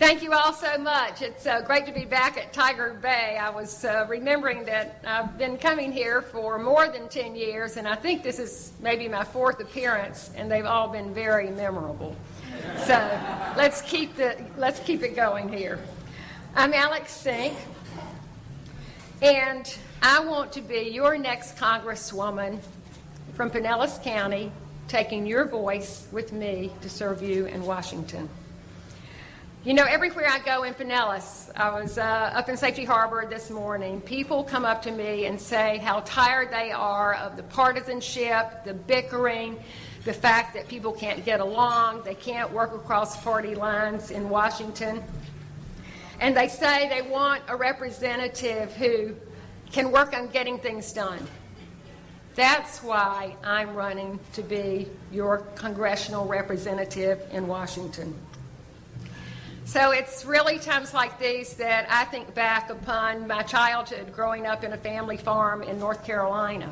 Thank you all so much. It's great to be back at Tiger Bay. I was remembering that I've been coming here for more than 10 years, and I think this is maybe my 4th appearance, and they've all been very memorable. So let's keep it going here. I'm Alex Sink, and I want to be your next Congresswoman from Pinellas County, taking your voice with me to serve you in Washington. You know, everywhere I go in Pinellas, I was up in Safety Harbor this morning, people come up to me and say how tired they are of the partisanship, the bickering, the fact that people can't get along, they can't work across party lines in Washington. And they say they want a representative who can work on getting things done. That's why I'm running to be your congressional representative in Washington. So it's really times like these that I think back upon my childhood growing up in a family farm in North Carolina.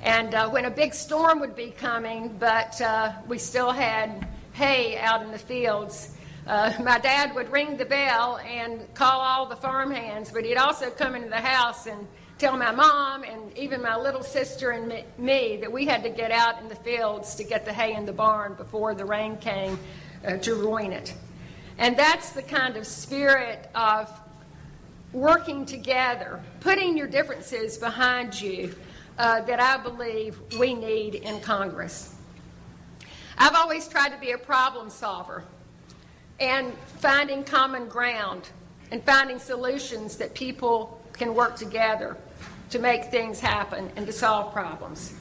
And when a big storm would be coming, but we still had hay out in the fields, my dad would ring the bell and call all the farmhands, but he'd also come into the house and tell my mom and even my little sister and me that we had to get out in the fields to get the hay in the barn before the rain came to ruin it. And that's the kind of spirit of working together, putting your differences behind you, that I believe we need in Congress. I've always tried to be a problem solver and finding common ground and finding solutions that people can work together to make things happen and to solve problems.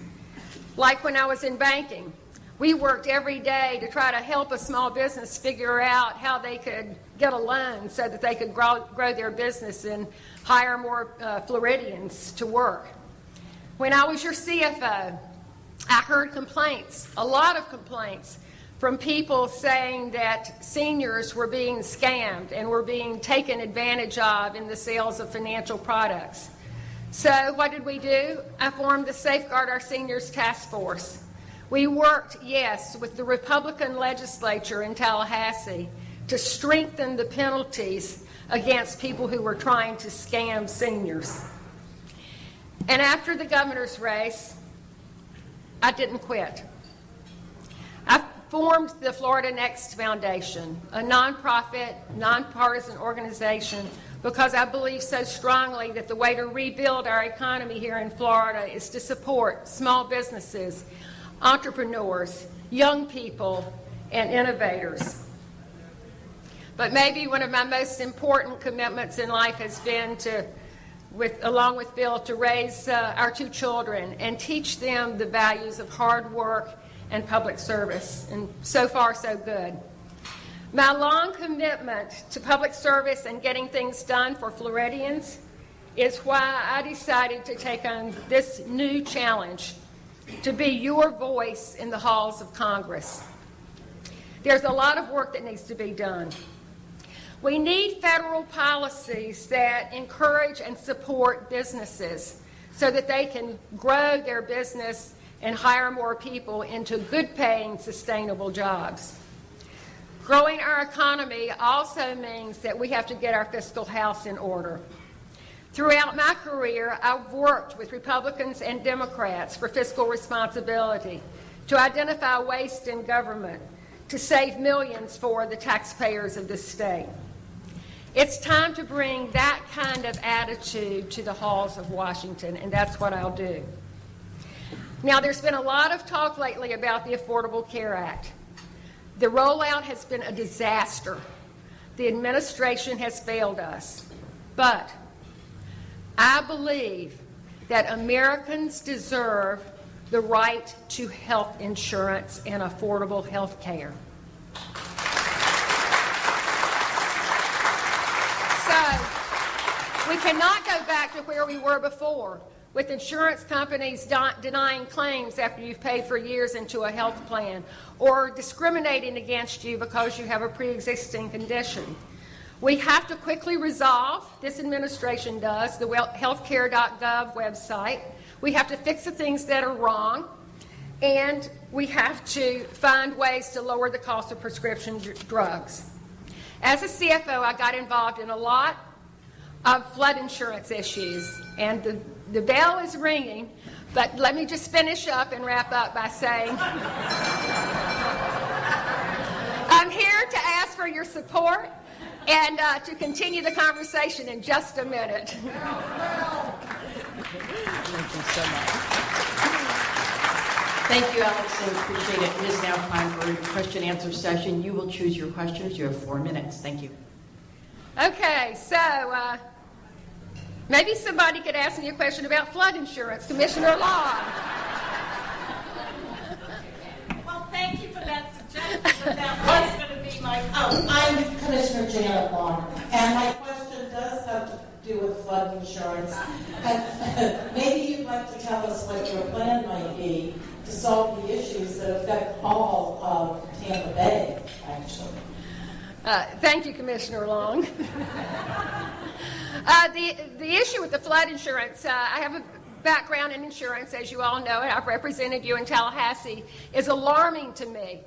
Like when I was in banking, we worked every day to try to help a small business figure out how they could get a loan so that they could grow their business and hire more Floridians to work. When I was your CFO, I heard complaints, a lot of complaints, from people saying that seniors were being scammed and were being taken advantage of in the sales of financial products. So what did we do? I formed the Safeguard Our Seniors Task Force. We worked, yes, with the Republican legislature in Tallahassee to strengthen the penalties against people who were trying to scam seniors. And after the governor's race, I didn't quit. I formed the Florida Next Foundation, a nonprofit, nonpartisan organization, because I believe so strongly that the way to rebuild our economy here in Florida is to support small businesses, entrepreneurs, young people, and innovators. But maybe one of my most important commitments in life has been to, along with Bill, to raise our 2 children and teach them the values of hard work and public service. And so far, so good. My long commitment to public service and getting things done for Floridians is why I decided to take on this new challenge, to be your voice in the halls of Congress. There's a lot of work that needs to be done. We need federal policies that encourage and support businesses so that they can grow their business and hire more people into good-paying, sustainable jobs. Growing our economy also means that we have to get our fiscal house in order. Throughout my career, I've worked with Republicans and Democrats for fiscal responsibility, to identify waste in government, to save millions for the taxpayers of this state. It's time to bring that kind of attitude to the halls of Washington, and that's what I'll do. Now, there's been a lot of talk lately about the Affordable Care Act. The rollout has been a disaster. The administration has failed us. But I believe that Americans deserve the right to health insurance and affordable health care. So we cannot go back to where we were before, with insurance companies denying claims after you've paid for years into a health plan, or discriminating against you because you have a pre-existing condition. We have to quickly resolve, this administration does, the healthcare.gov website. We have to fix the things that are wrong, and we have to find ways to lower the cost of prescription drugs. As a CFO, I got involved in a lot of flood insurance issues, and the bell is ringing, but let me just finish up and wrap up by saying I'm here to ask for your support and to continue the conversation in just a minute. Thank you so much. Thank you, Alex, and appreciate it. It is now time for a question and answer session. You will choose your questions. You have 4 minutes. Thank you. Okay, so maybe somebody could ask me a question about flood insurance. Commissioner Long. Well, thank you for that suggestion, but that was going to be my... I'm Commissioner Janet Long, and my question does have to do with flood insurance. Maybe you'd like to tell us what your plan might be to solve the issues that affect all of Tampa Bay, actually. Thank you, Commissioner Long. The issue with the flood insurance, I have a background in insurance, as you all know, and I've represented you in Tallahassee, is alarming to me.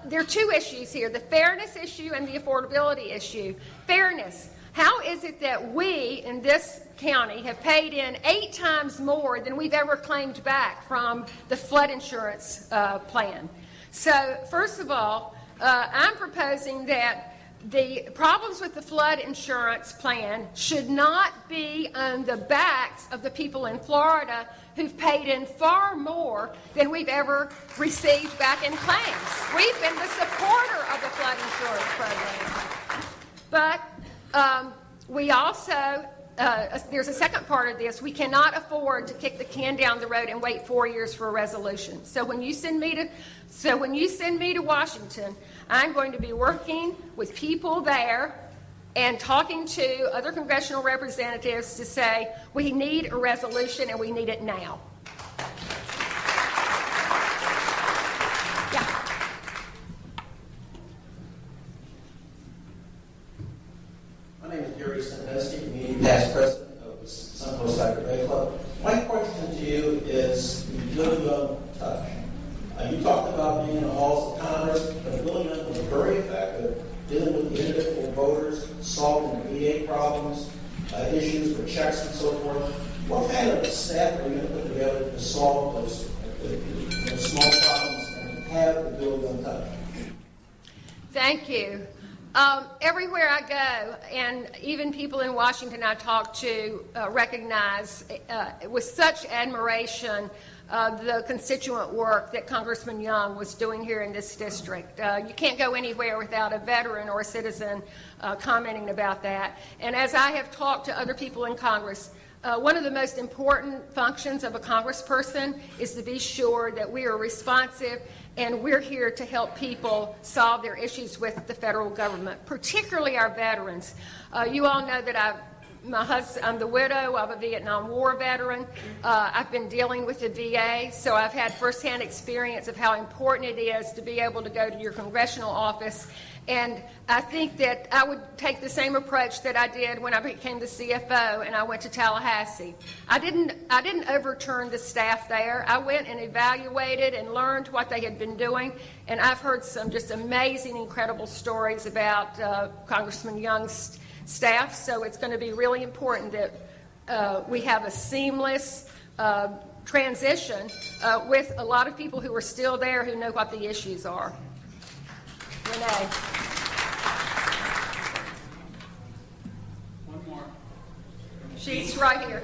There are two issues here, the fairness issue and the affordability issue. Fairness. How is it that we in this county have paid in 8 times more than we've ever claimed back from the flood insurance plan? So, first of all, I'm proposing that the problems with the flood insurance plan should not be on the backs of the people in Florida who've paid in far more than we've ever received back in claims. We've been the supporter of the flood insurance program. But we also, there's a second part of this. We cannot afford to kick the can down the road and wait 4 years for a resolution. So when you send me to Washington, I'm going to be working with people there and talking to other congressional representatives to say we need a resolution and we need it now. Yeah. My name is Gary Sandusky, community past president of the Suncoast Tiger Bay Club. My question to you is Billy Young touch. You talked about being in the halls of Congress, but Billy Young was very effective dealing with the individual voters, solving the VA problems, issues with checks and so forth. What kind of staff are you going to put together to solve those small problems and have the Billy Young touch? Thank you. Everywhere I go, and even people in Washington I talk to recognize with such admiration the constituent work that Congressman Young was doing here in this district. You can't go anywhere without a veteran or a citizen commenting about that. And as I have talked to other people in Congress, one of the most important functions of a congressperson is to be sure that we are responsive and we're here to help people solve their issues with the federal government, particularly our veterans. You all know that I'm the widow of a Vietnam War veteran. I've been dealing with the VA, so I've had firsthand experience of how important it is to be able to go to your congressional office. And I think that I would take the same approach that I did when I became the CFO and I went to Tallahassee. I didn't overturn the staff there. I went and evaluated and learned what they had been doing, and I've heard some just amazing, incredible stories about Congressman Young's staff, so it's going to be really important that we have a seamless transition with a lot of people who are still there who know what the issues are. Renee. One more. She's right here.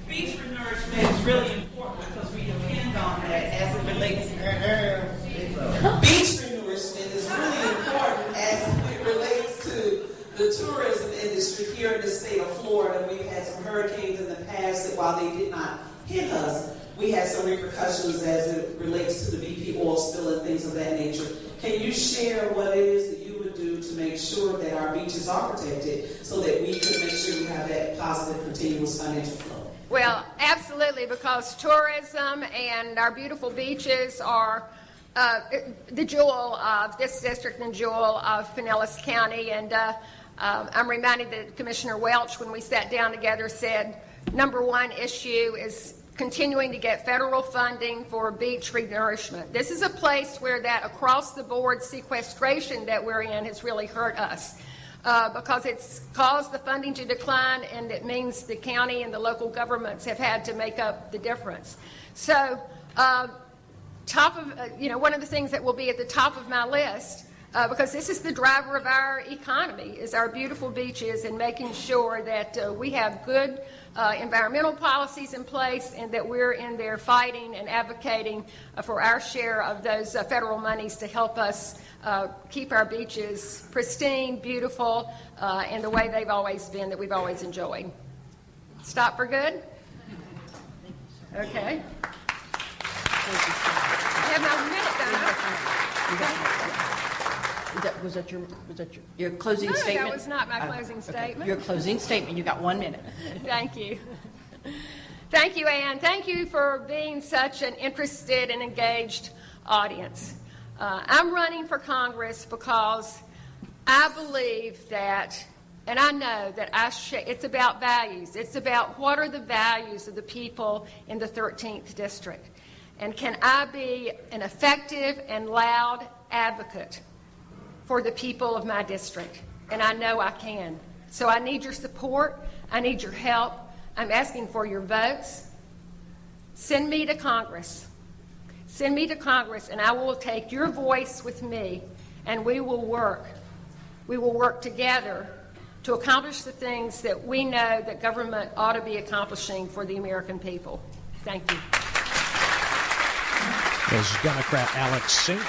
Beach nourishment is really important because we depend on that as it relates to Beach nourishment is really important as it relates to the tourism industry here in the state of Florida. We've had some hurricanes in the past that while they did not hit us, we had some repercussions as it relates to the BP oil spill and things of that nature. Can you share what it is that you would do to make sure that our beaches are protected so that we can make sure we have that positive, continuous financial flow? Well, absolutely, because tourism and our beautiful beaches are the jewel of this district and jewel of Pinellas County. And I'm reminded that Commissioner Welch, when we sat down together, said number one issue is continuing to get federal funding for beach renourishment. This is a place where that across-the-board sequestration that we're in has really hurt us. because it's caused the funding to decline, and it means the county and the local governments have had to make up the difference. So one of the things that will be at the top of my list, because this is the driver of our economy, is our beautiful beaches and making sure that we have good environmental policies in place and that we're in there fighting and advocating for our share of those federal monies to help us keep our beaches pristine, beautiful, and the way they've always been, that we've always enjoyed. Stop for good? Okay. I have my minute, Was that your closing No, statement? that was not my closing statement. Your closing statement. You got 1 minute. Thank you. Thank you, Ann. Thank you for being such an interested and engaged audience. I'm running for Congress because I believe that, and I know that it's about values. It's about what are the values of the people in the 13th District. And can I be an effective and loud advocate for the people of my district? And I know I can. So I need your support. I need your help. I'm asking for your votes. Send me to Congress. Send me to Congress, and I will take your voice with me, and we will work. We will work together to accomplish the things that we know that government ought to be accomplishing for the American people. Thank you. As Democrat Alex Sink